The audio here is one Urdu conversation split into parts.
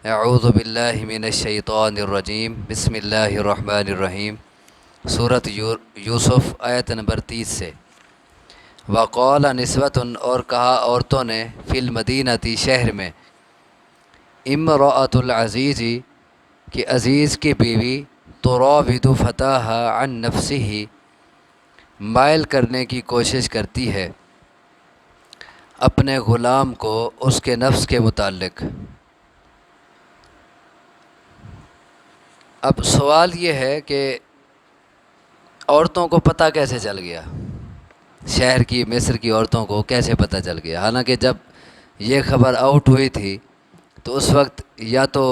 اعوذ باللہ من الشیطان الرجیم بسم اللہ الرحمن الرحیم۔ سورۃ یوسف آیت نمبر 30 سے۔ وقال نسوۃ، اور کہا عورتوں نے، فی المدینتی شہر میں، امرأۃ العزیز، کہ عزیز کی بیوی، تراود فتاہا عن نفسہ، مائل کرنے کی کوشش کرتی ہے اپنے غلام کو اس کے نفس کے متعلق۔ اب سوال یہ ہے کہ عورتوں کو پتہ کیسے چل گیا، شہر کی مصر کی عورتوں کو کیسے پتہ چل گیا؟ حالانکہ جب یہ خبر آؤٹ ہوئی تھی تو اس وقت یا تو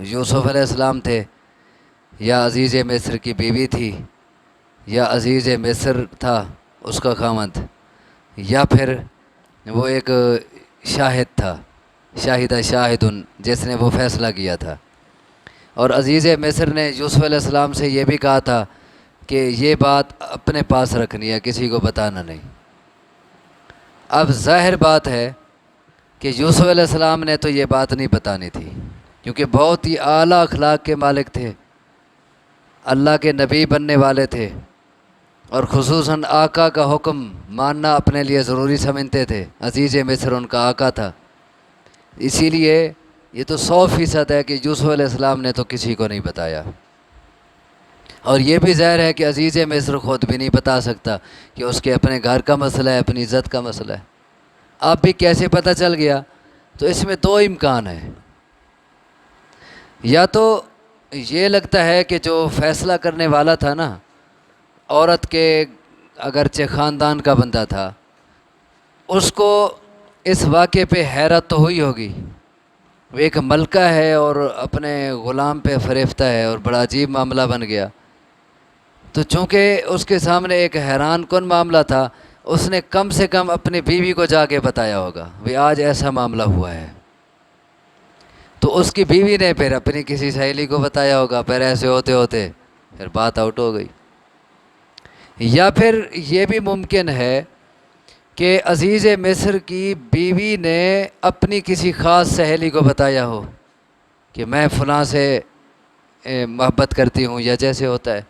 یوسف علیہ السلام تھے، یا عزیز مصر کی بیوی تھی، یا عزیز مصر تھا اس کا خاوند، یا پھر وہ ایک شاہد تھا، شاہدہ شاہدن، جس نے وہ فیصلہ کیا تھا۔ اور عزیز مصر نے یوسف علیہ السلام سے یہ بھی کہا تھا کہ یہ بات اپنے پاس رکھنی ہے، کسی کو بتانا نہیں۔ اب ظاہر بات ہے کہ یوسف علیہ السلام نے تو یہ بات نہیں بتانی تھی، کیونکہ بہت ہی اعلیٰ اخلاق کے مالک تھے، اللہ کے نبی بننے والے تھے، اور خصوصاً آقا کا حکم ماننا اپنے لیے ضروری سمجھتے تھے۔ عزیز مصر ان کا آقا تھا، اسی لیے یہ تو 100% ہے کہ یوسف علیہ السلام نے تو کسی کو نہیں بتایا۔ اور یہ بھی ظاہر ہے کہ عزیز مصر خود بھی نہیں بتا سکتا کہ اس کے اپنے گھر کا مسئلہ ہے، اپنی عزت کا مسئلہ ہے۔ اب بھی کیسے پتہ چل گیا؟ تو اس میں دو امکان ہیں۔ یا تو یہ لگتا ہے کہ جو فیصلہ کرنے والا تھا نا، عورت کے اگرچہ خاندان کا بندہ تھا، اس کو اس واقعے پہ حیرت تو ہوئی ہوگی، وہ ایک ملکہ ہے اور اپنے غلام پہ فریفتہ ہے، اور بڑا عجیب معاملہ بن گیا۔ تو چونکہ اس کے سامنے ایک حیران کن معاملہ تھا، اس نے کم سے کم اپنی بیوی کو جا کے بتایا ہوگا وہ آج ایسا معاملہ ہوا ہے۔ تو اس کی بیوی نے پھر اپنی کسی سہیلی کو بتایا ہوگا، پھر ایسے ہوتے ہوتے پھر بات آؤٹ ہو گئی۔ یا پھر یہ بھی ممکن ہے کہ عزیز مصر کی بیوی نے اپنی کسی خاص سہیلی کو بتایا ہو کہ میں فلاں سے محبت کرتی ہوں، یا جیسے ہوتا ہے،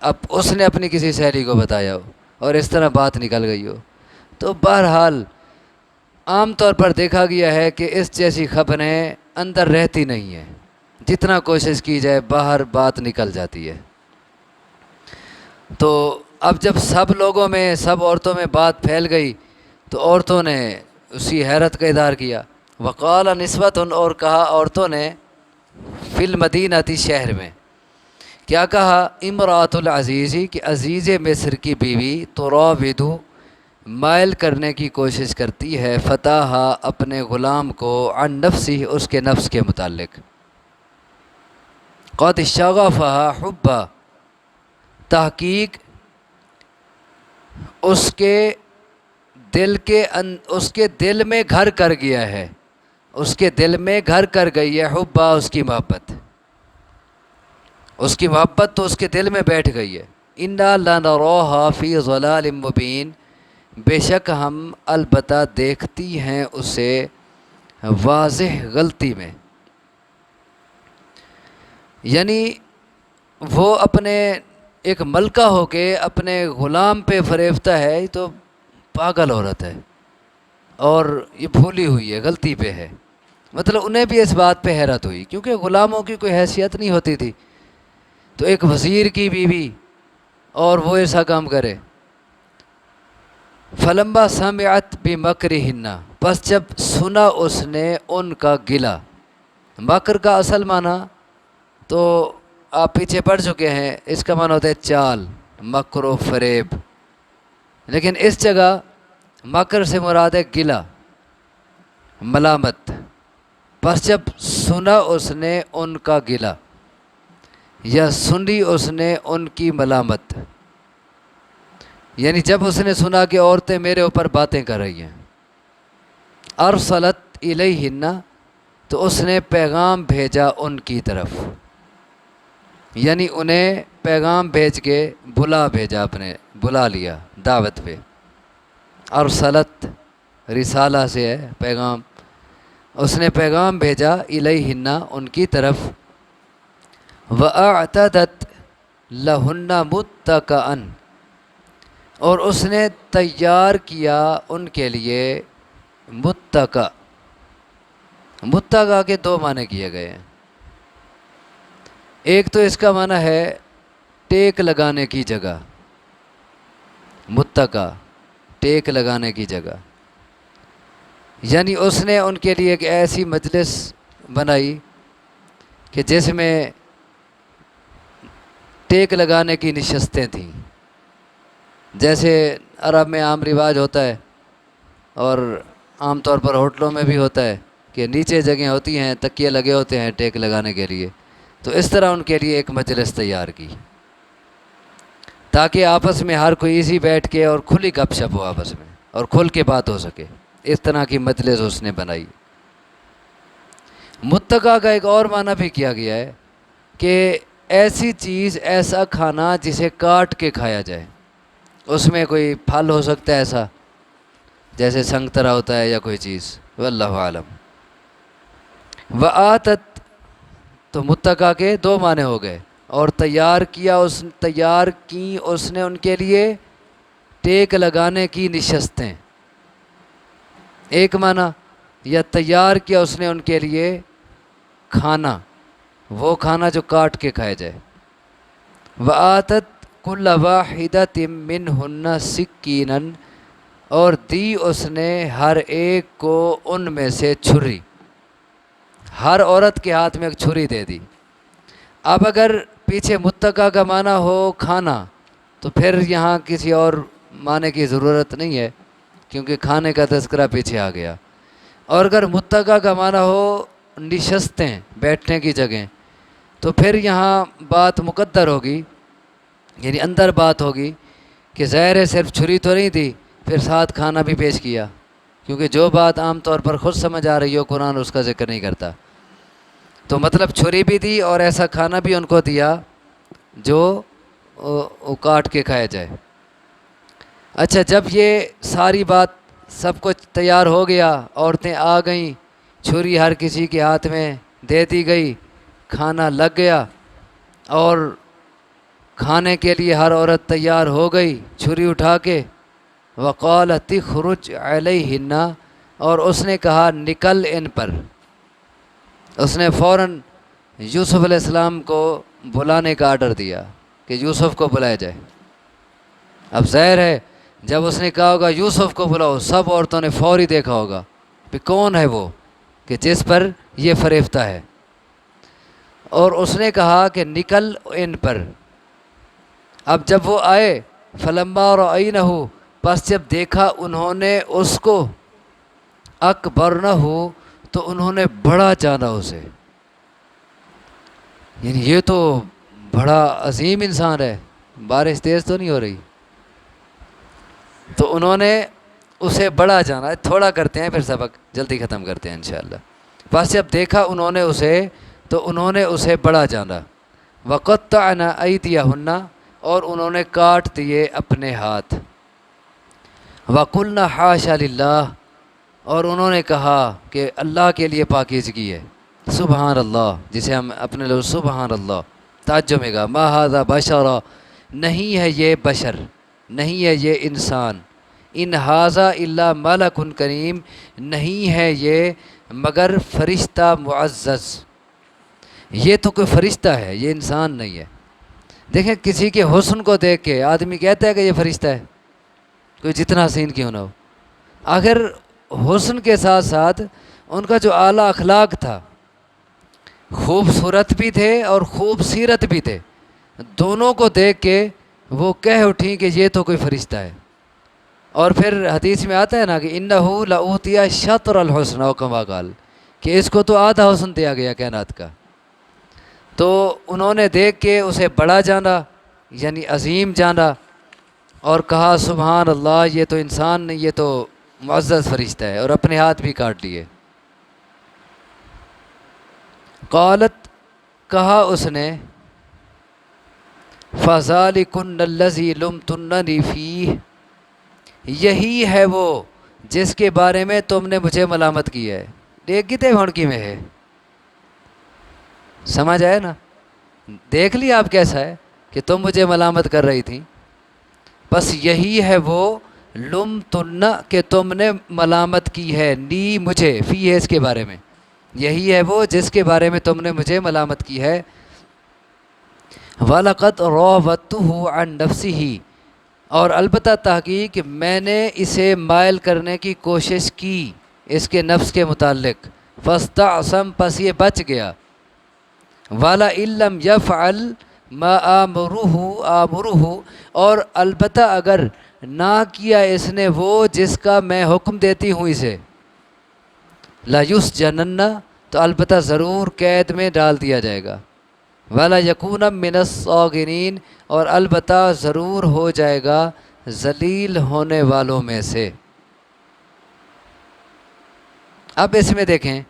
اب اس نے اپنی کسی سہیلی کو بتایا ہو اور اس طرح بات نکل گئی ہو۔ تو بہرحال عام طور پر دیکھا گیا ہے کہ اس جیسی خبریں اندر رہتی نہیں ہیں، جتنا کوشش کی جائے باہر بات نکل جاتی ہے۔ تو اب جب سب لوگوں میں، سب عورتوں میں بات پھیل گئی تو عورتوں نے اسی حیرت کا اظہار کیا۔ وقال نسوۃ، اور کہا عورتوں نے، فی المدینتی شہر میں، کیا کہا؟ امرأۃ العزیز، کہ عزیز مصر کی بیوی، تراود، مائل کرنے کی کوشش کرتی ہے، فتاہا، اپنے غلام کو، عن نفسی، اس کے نفس کے متعلق، قد شغفہا حبا، تحقیق اس کے دل میں گھر کر گیا ہے، اس کے دل میں گھر کر گئی ہے، حبا، اس کی محبت، اس کی محبت تو اس کے دل میں بیٹھ گئی ہے۔ انا لنراھا فی ضلال مبین، بے شک ہم البتہ دیکھتی ہیں اسے واضح غلطی میں۔ یعنی وہ اپنے ایک ملکہ ہو کے اپنے غلام پہ فریفتہ ہے، یہ تو پاگل عورت ہے، اور یہ بھولی ہوئی ہے، غلطی پہ ہے۔ مطلب انہیں بھی اس بات پہ حیرت ہوئی، کیونکہ غلاموں کی کوئی حیثیت نہیں ہوتی تھی، تو ایک وزیر کی بیوی اور وہ ایسا کام کرے۔ فلما سمعت بمکرہن، پس جب سنا اس نے ان کا گلہ۔ مکر کا اصل معنی تو آپ پیچھے پڑھ چکے ہیں، اس کا معنی ہوتا ہے چال، مکر و فریب، لیکن اس جگہ مکر سے مراد ہے گلہ، ملامت۔ پس جب سنا اس نے ان کا گلہ، یا سنی اس نے ان کی ملامت، یعنی جب اس نے سنا کہ عورتیں میرے اوپر باتیں کر رہی ہیں، ارسلت الیہن، تو اس نے پیغام بھیجا ان کی طرف، یعنی انہیں پیغام بھیج کے بلا لیا دعوت پہ۔ ارسلت رسالہ سے ہے پیغام، اس نے پیغام بھیجا الیہن ان کی طرف، وَأَعْتَدَتْ لَهُنَّ مُتَّكَأً اور اس نے تیار کیا ان کے لیے متکا۔ متکا کے دو معنی کیے گئے ہیں، ایک تو اس کا معنی ہے ٹیک لگانے کی جگہ، متکا ٹیک لگانے کی جگہ، یعنی اس نے ان کے لیے ایک ایسی مجلس بنائی کہ جس میں ٹیک لگانے کی نشستیں تھیں، جیسے عرب میں عام رواج ہوتا ہے اور عام طور پر ہوٹلوں میں بھی ہوتا ہے کہ نیچے جگہیں ہوتی ہیں، تکیے لگے ہوتے ہیں ٹیک لگانے کے لیے، تو اس طرح ان کے لیے ایک مجلس تیار کی تاکہ آپس میں ہر کوئی ایزی بیٹھ کے اور کھلی گپ شپ ہو آپس میں اور کھل کے بات ہو سکے، اس طرح کی مجلس اس نے بنائی۔ متکا کا ایک اور معنی بھی کیا گیا ہے کہ ایسی چیز، ایسا کھانا جسے کاٹ کے کھایا جائے، اس میں کوئی پھل ہو سکتا ہے ایسا جیسے سنگترا ہوتا ہے یا کوئی چیز، واللہ عالم۔ وآتت تو متکا کے دو معنی ہو گئے، اور تیار کی اس نے ان کے لیے ٹیک لگانے کی نشستیں، ایک معنی، یا تیار کیا اس نے ان کے لیے کھانا، وہ کھانا جو کاٹ کے کھایا جائے۔ وآتت کل واحدۃ منہن سکینا اور دی اس نے ہر ایک کو ان میں سے چھری، ہر عورت کے ہاتھ میں ایک چھری دے دی۔ اب اگر پیچھے متکا کا معنی ہو کھانا تو پھر یہاں کسی اور معنی کی ضرورت نہیں ہے کیونکہ کھانے کا تذکرہ پیچھے آ گیا، اور اگر متکا کا معنی ہو نشستیں، بیٹھنے کی جگہیں، تو پھر یہاں بات مقدر ہوگی، یعنی اندر بات ہوگی کہ ظاہر ہے صرف چھری تو نہیں دی، پھر ساتھ کھانا بھی پیش کیا، کیونکہ جو بات عام طور پر خود سمجھ آ رہی ہو قرآن اس کا ذکر نہیں کرتا، تو مطلب چھری بھی دی اور ایسا کھانا بھی ان کو دیا جو کاٹ کے کھایا جائے۔ اچھا، جب یہ ساری بات سب کچھ تیار ہو گیا، عورتیں آ گئیں، چھری ہر کسی کے ہاتھ میں دے دی گئی، کھانا لگ گیا، اور کھانے کے لیے ہر عورت تیار ہو گئی چھری اٹھا کے، وقالت اخرج علیہن اور اس نے کہا نکل ان پر، اس نے فوراً یوسف علیہ السلام کو بلانے کا آرڈر دیا کہ یوسف کو بلایا جائے۔ اب ظاہر ہے جب اس نے کہا ہوگا یوسف کو بلاؤ، سب عورتوں نے فوری دیکھا ہوگا کہ کون ہے وہ کہ جس پر یہ فریفتہ ہے، اور اس نے کہا کہ نکل ان پر۔ اب جب وہ آئے، فلما رأینہ پس جب دیکھا انہوں نے اس کو، اکبرنہ تو انہوں نے بڑا جانا اسے، یعنی یہ تو بڑا عظیم انسان ہے، بارش تیز تو نہیں ہو رہی، تو انہوں نے اسے بڑا جانا۔ تھوڑا کرتے ہیں پھر سبق جلدی ختم کرتے ہیں انشاءاللہ۔ پس جب دیکھا انہوں نے اسے تو انہوں نے اسے بڑا جانا، وقطعن ایدیہن اور انہوں نے کاٹ دیے اپنے ہاتھ، وقلن حاشا للہ اور انہوں نے کہا کہ اللہ کے لیے پاکیزگی ہے، سبحان اللہ، جسے ہم اپنے لوگ سبحان اللہ تعجب میں گا، ما ھذا بشرا نہیں ہے یہ بشر، نہیں ہے یہ انسان، ان ھذا الا ملک کریم نہیں ہے یہ مگر فرشتہ معزز، یہ تو کوئی فرشتہ ہے، یہ انسان نہیں ہے۔ دیکھیں کسی کے حسن کو دیکھ کے آدمی کہتا ہے کہ یہ فرشتہ ہے، کوئی جتنا حسین کیوں نہ ہو، اگر حسن کے ساتھ ساتھ ان کا جو اعلیٰ اخلاق تھا، خوبصورت بھی تھے اور خوب سیرت بھی تھے، دونوں کو دیکھ کے وہ کہہ اٹھیں کہ یہ تو کوئی فرشتہ ہے۔ اور پھر حدیث میں آتا ہے نا کہ انہ لأوتی شطر الحسن او کما قال، کہ اس کو تو آدھا حسن دیا گیا کائنات کا، تو انہوں نے دیکھ کے اسے بڑا جانا یعنی عظیم جانا، اور کہا سبحان اللہ یہ تو انسان نہیں، یہ تو معزز فرشتہ ہے، اور اپنے ہاتھ بھی کاٹ لیے۔ قالت کہا اس نے فذلکن الذی لمتننی فیہ یہی ہے وہ جس کے بارے میں تم نے مجھے ملامت کی ہے، ایک گیتے بھونکی میں ہے. سمجھ آئے نا؟ دیکھ لی آپ کیسا ہے کہ تم مجھے ملامت کر رہی تھی. بس یہی ہے وہ لم تن کہ تم نے ملامت کی ہے، نی مجھے، فی ہے اس کے بارے میں، یہی ہے وہ جس کے بارے میں تم نے مجھے ملامت کی ہے. وَلَقَدْ رَاوَدتُّهُ عَن نَفْسِهِ، اور البتہ تحقیق میں نے اسے مائل کرنے کی کوشش کی اس کے نفس کے متعلق. فَاسْتَعْصَمَ، پس یہ بچ گیا. وَلَئِن لَّمْ يَفْعَلْ مَا آمُرُهُ، اور البتہ اگر نہ کیا اس نے وہ جس کا میں حکم دیتی ہوں اسے، لَيُسْجَنَنَّ، تو البتہ ضرور قید میں ڈال دیا جائے گا. وَلَيَكُونَ مِنَ الصَّاغِرِينَ، اور البتہ ضرور ہو جائے گا ذلیل ہونے والوں میں سے. اب اس میں دیکھیں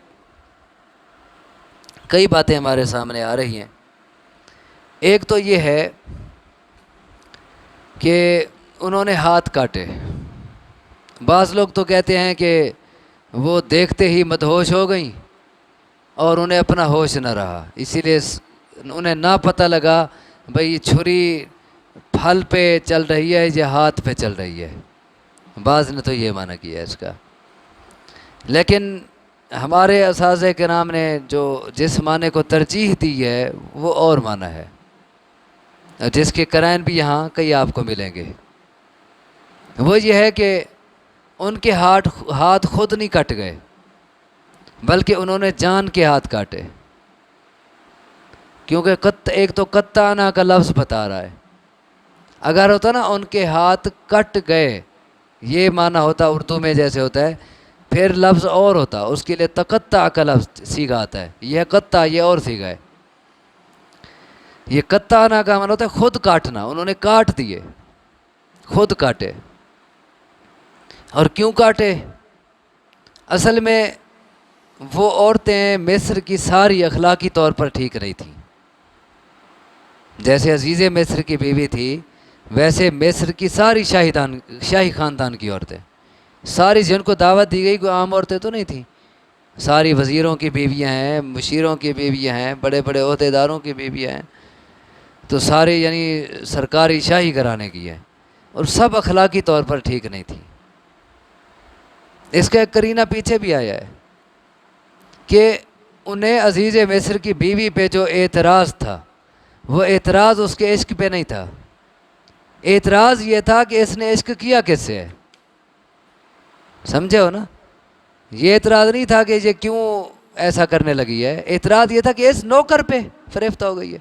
کئی باتیں ہمارے سامنے آ رہی ہیں. ایک تو یہ ہے کہ انہوں نے ہاتھ کاٹے. بعض لوگ تو کہتے ہیں کہ وہ دیکھتے ہی مدہوش ہو گئیں اور انہیں اپنا ہوش نہ رہا، اسی لیے انہیں نہ پتہ لگا بھئی چھری پھل پہ چل رہی ہے یا ہاتھ پہ چل رہی ہے. بعض نے تو یہ معنی کیا ہے اس کا. لیکن ہمارے اساتذہ کرام نے جو جس معنی کو ترجیح دی ہے وہ اور معنی ہے، جس کے قرائن بھی یہاں کئی آپ کو ملیں گے. وہ یہ ہے کہ ان کے ہاتھ خود نہیں کٹ گئے، بلکہ انہوں نے جان کے ہاتھ کاٹے. کیونکہ ایک تو قطعنا کا لفظ بتا رہا ہے. اگر ہوتا نا ان کے ہاتھ کٹ گئے، یہ معنی ہوتا اردو میں جیسے ہوتا ہے، پھر لفظ اور ہوتا، اس کے لیے تقطع کا لفظ سیگا آتا ہے. یہ قطع، یہ اور سیگا ہے. یہ قطعنا کا معنی ہوتا ہے خود کاٹنا. انہوں نے کاٹ دیے، خود کاٹے. اور کیوں کاٹے؟ اصل میں وہ عورتیں مصر کی ساری اخلاقی طور پر ٹھیک نہیں تھیں. جیسے عزیز مصر کی بیوی تھی، ویسے مصر کی ساری شاہی خاندان کی عورتیں، ساری جن کو دعوت دی گئی، کوئی عام عورتیں تو نہیں تھیں. ساری وزیروں کی بیویاں ہیں، مشیروں کی بیویاں ہیں، بڑے بڑے عہدیداروں کی بیویاں ہیں. تو سارے یعنی سرکاری شاہی گھرانے کی ہیں، اور سب اخلاقی طور پر ٹھیک نہیں تھیں. اس کا ایک کرینہ پیچھے بھی آیا ہے کہ انہیں عزیز مصر کی بیوی پہ جو اعتراض تھا، وہ اعتراض اس کے عشق پہ نہیں تھا. اعتراض یہ تھا کہ اس نے عشق کیا کس سے ہے. سمجھے ہو نا؟ یہ اعتراض نہیں تھا کہ یہ کیوں ایسا کرنے لگی ہے. اعتراض یہ تھا کہ اس نوکر پہ فریفتہ ہو گئی ہے.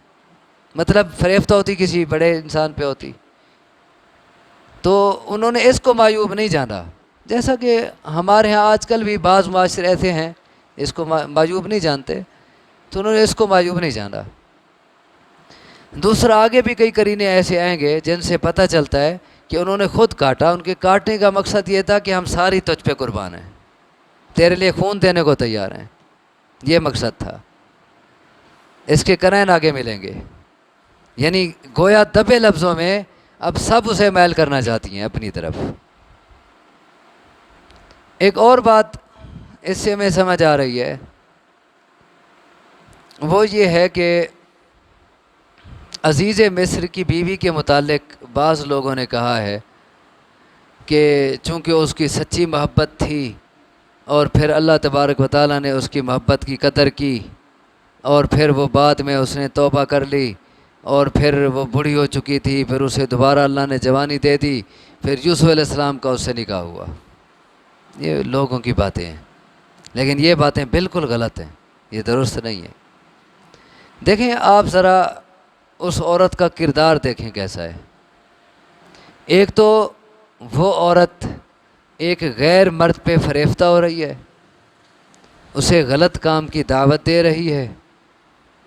مطلب فریفتہ ہوتی کسی بڑے انسان پہ ہوتی. تو انہوں نے اس کو معیوب نہیں جانا، جیسا کہ ہمارے ہاں آج کل بھی بعض معاشرے ایسے ہیں اس کو معیوب نہیں جانتے. تو انہوں نے اس کو معیوب نہیں جانا. دوسرا، آگے بھی کئی کرینے ایسے آئیں گے جن سے پتہ چلتا ہے کہ انہوں نے خود کاٹا. ان کے کاٹنے کا مقصد یہ تھا کہ ہم ساری تجھ پہ قربان ہیں، تیرے لیے خون دینے کو تیار ہیں. یہ مقصد تھا. اس کے قرائن آگے ملیں گے. یعنی گویا دبے لفظوں میں اب سب اسے میل کرنا چاہتی ہیں اپنی طرف. ایک اور بات اس سے ہمیں سمجھ آ رہی ہے، وہ یہ ہے کہ عزیز مصر کی بیوی کے متعلق بعض لوگوں نے کہا ہے کہ چونکہ اس کی سچی محبت تھی اور پھر اللہ تبارک و تعالیٰ نے اس کی محبت کی قدر کی، اور پھر وہ بعد میں اس نے توبہ کر لی، اور پھر وہ بوڑھی ہو چکی تھی، پھر اسے دوبارہ اللہ نے جوانی دے دی، پھر یوسف علیہ السلام کا اس سے نکاح ہوا. یہ لوگوں کی باتیں ہیں، لیکن یہ باتیں بالکل غلط ہیں، یہ درست نہیں ہے. دیکھیں آپ ذرا اس عورت کا کردار دیکھیں کیسا ہے. ایک تو وہ عورت ایک غیر مرد پہ فریفتہ ہو رہی ہے، اسے غلط کام کی دعوت دے رہی ہے،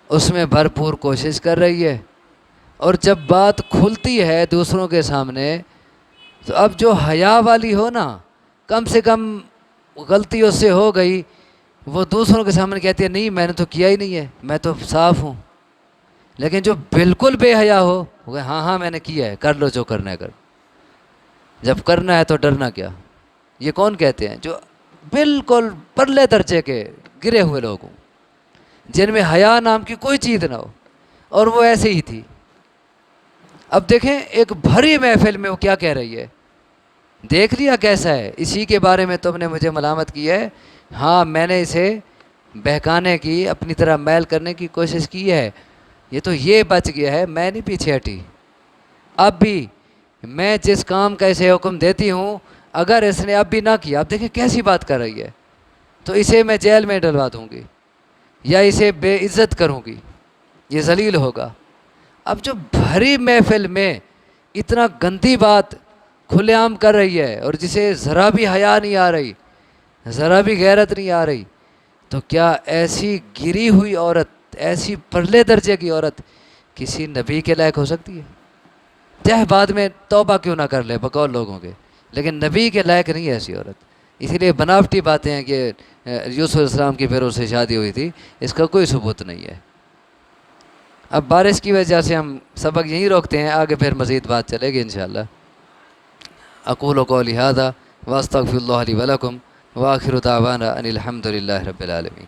اس میں بھرپور کوشش کر رہی ہے، اور جب بات کھلتی ہے دوسروں کے سامنے تو اب جو حیا والی ہو نا، کم سے کم غلطی اس سے ہو گئی، وہ دوسروں کے سامنے کہتی ہے نہیں میں نے تو کیا ہی نہیں ہے، میں تو صاف ہوں. لیکن جو بالکل بے حیا ہو وہ ہاں میں نے کیا ہے، کر لو جو کرنا ہے کر. جب کرنا ہے تو ڈرنا کیا. یہ کون کہتے ہیں؟ جو بالکل پرلے درجے کے گرے ہوئے لوگ ہوں جن میں حیا نام کی کوئی چیز نہ ہو، اور وہ ایسے ہی تھی۔ اب دیکھیں ایک بھری محفل میں وہ کیا کہہ رہی ہے، دیکھ لیا کیسا ہے، اسی کے بارے میں تم نے مجھے ملامت کی ہے، ہاں میں نے اسے بہکانے کی، اپنی طرح میل کرنے کی کوشش کی ہے، یہ تو یہ بچ گیا ہے، میں نہیں پیچھے ہٹی۔ اب بھی میں جس کام کا اسے حکم دیتی ہوں، اگر اس نے اب بھی نہ کیا، اب دیکھیں کیسی بات کر رہی ہے، تو اسے میں جیل میں ڈلوا دوں گی یا اسے بے عزت کروں گی، یہ ذلیل ہوگا۔ اب جو بھری محفل میں اتنا گندی بات کھلے عام کر رہی ہے، اور جسے ذرا بھی حیا نہیں آ رہی، ذرا بھی غیرت نہیں آ رہی، تو کیا ایسی گری ہوئی عورت، ایسی پرلے درجے کی عورت کسی نبی کے لائق ہو سکتی ہے؟ چاہے بعد میں توبہ کیوں نہ کر لے بقول لوگوں کے، لیکن نبی کے لائق نہیں ہے ایسی عورت۔ اسی لیے بناوٹی باتیں ہیں کہ یوسف علیہ السلام کی پھر اس سے شادی ہوئی تھی، اس کا کوئی ثبوت نہیں ہے۔ اب بارش کی وجہ سے ہم سبق یہیں روکتے ہیں، آگے پھر مزید بات چلے گی انشاءاللہ۔ اقول قولی ھذا واستغفر اللہ لی ولکم وآخر دعوانا ان الحمد للہ رب العالمین۔